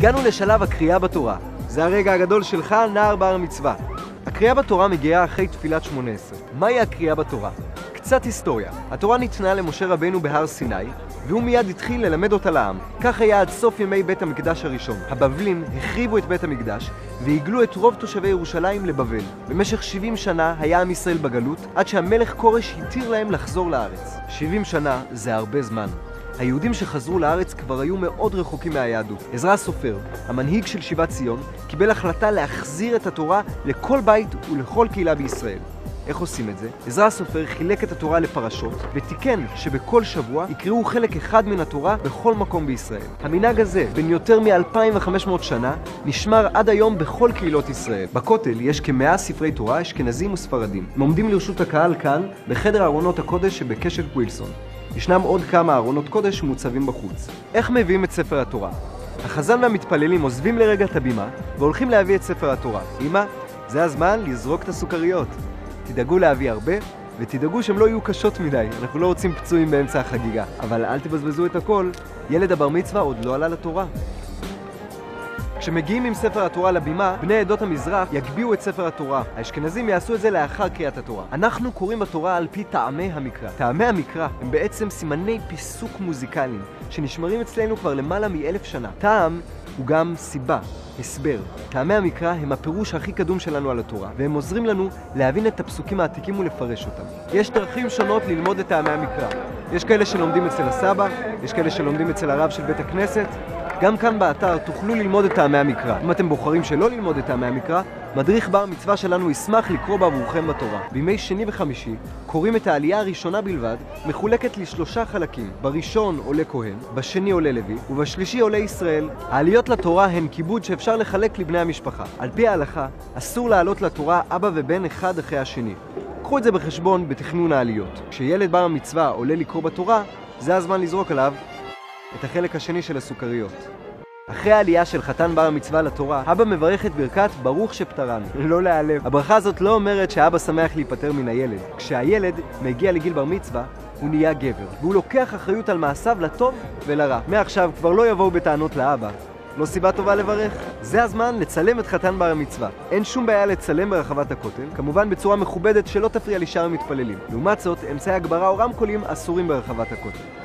הגענו לשלב הקריאה בתורה. זה הרגע הגדול שלך, נער בר מצווה. הקריאה בתורה מגיעה אחרי תפילת 18. מהי הקריאה בתורה? קצת היסטוריה. התורה ניתנה למשה רבנו בהר סיני, והוא מיד התחיל ללמד אותה לעם. כך היה עד סוף ימי בית המקדש הראשון. הבבלים החריבו את בית המקדש והגלו את רוב תושבי ירושלים לבבל. במשך 70 שנה היה עם ישראל בגלות, עד שהמלך כורש התיר להם לחזור לארץ. 70 שנה זה הרבה זמן. היהודים שחזרו לארץ כבר היו מאוד רחוקים מהיהדות. עזרא הסופר, המנהיג של שיבת ציון, קיבל החלטה להחזיר את התורה לכל בית ולכל קהילה בישראל. איך עושים את זה? עזרא הסופר חילק את התורה לפרשות ותיקן שבכל שבוע יקראו חלק אחד מן התורה בכל מקום בישראל. המנהג הזה, בין יותר מ-2500 שנה, נשמר עד היום בכל קהילות ישראל. בכותל יש כ100 ספרי תורה אשכנזים וספרדים. הם עומדים לרשות הקהל כאן, בחדר ארונות הקודש שבקשת קווילסון. ישנם עוד כמה ארונות קודש מוצבים בחוץ. איך מביאים את ספר התורה? החזן והמתפללים עוזבים לרגע את הבימה והולכים להביא את ספר התורה. אמא, זה הזמן לזרוק את הסוכריות. תדאגו להביא הרבה, ותדאגו שהם לא יהיו קשות מדי. אנחנו לא רוצים פצועים באמצע החגיגה. אבל אל תבזבזו את הכל, ילד הבר מצווה עוד לא עלה לתורה. כשמגיעים עם ספר התורה לבימה, בני עדות המזרח יגביאו את ספר התורה. האשכנזים יעשו את זה לאחר קריאת התורה. אנחנו קוראים בתורה על פי טעמי המקרא. טעמי המקרא הם בעצם סימני פיסוק מוזיקליים, שנשמרים אצלנו כבר למעלה מ1000 שנה. טעם הוא גם סיבה, הסבר. טעמי המקרא הם הפירוש הכי קדום שלנו על התורה, והם עוזרים לנו להבין את הפסוקים העתיקים ולפרש אותם. יש דרכים שונות ללמוד את טעמי המקרא. יש כאלה שלומדים אצל הסבא, יש כאלה שלומדים אצל הרב של בית הכנסת. גם כאן באתר תוכלו ללמוד את טעמי המקרא. אם אתם בוחרים שלא ללמוד את טעמי המקרא, מדריך בר מצווה שלנו ישמח לקרוא בעבורכם בתורה. בימי שני וחמישי קוראים את העלייה הראשונה בלבד, מחולקת ל3 חלקים. בראשון עולה כהן, בשני עולה לוי, ובשלישי עולה ישראל. העליות לתורה הן כיבוד שאפשר לחלק לבני המשפחה. על פי ההלכה, אסור לעלות לתורה אבא ובן אחד אחרי השני. קחו את זה בחשבון בתכנון העליות. כשילד בר מצווה עולה לקרוא בתורה, זה הזמן לזרוק עליו את החלק השני של הסוכריות. אחרי העלייה של חתן בר מצווה לתורה, אבא מברך את ברכת ברוך שפטרנו. לא להיעלב. הברכה הזאת לא אומרת שאבא שמח להיפטר מן הילד. כשהילד מגיע לגיל בר מצווה, הוא נהיה גבר, והוא לוקח אחריות על מעשיו לטוב ולרע. מעכשיו כבר לא יבואו בטענות לאבא. לא סיבה טובה לברך. זה הזמן לצלם את חתן בר המצווה. אין שום בעיה לצלם ברחבת הכותל, כמובן בצורה מכובדת שלא תפריע לשאר המתפללים. לעומת זאת, אמצעי הגברה או רמקולים אסורים ברחבת הכותל.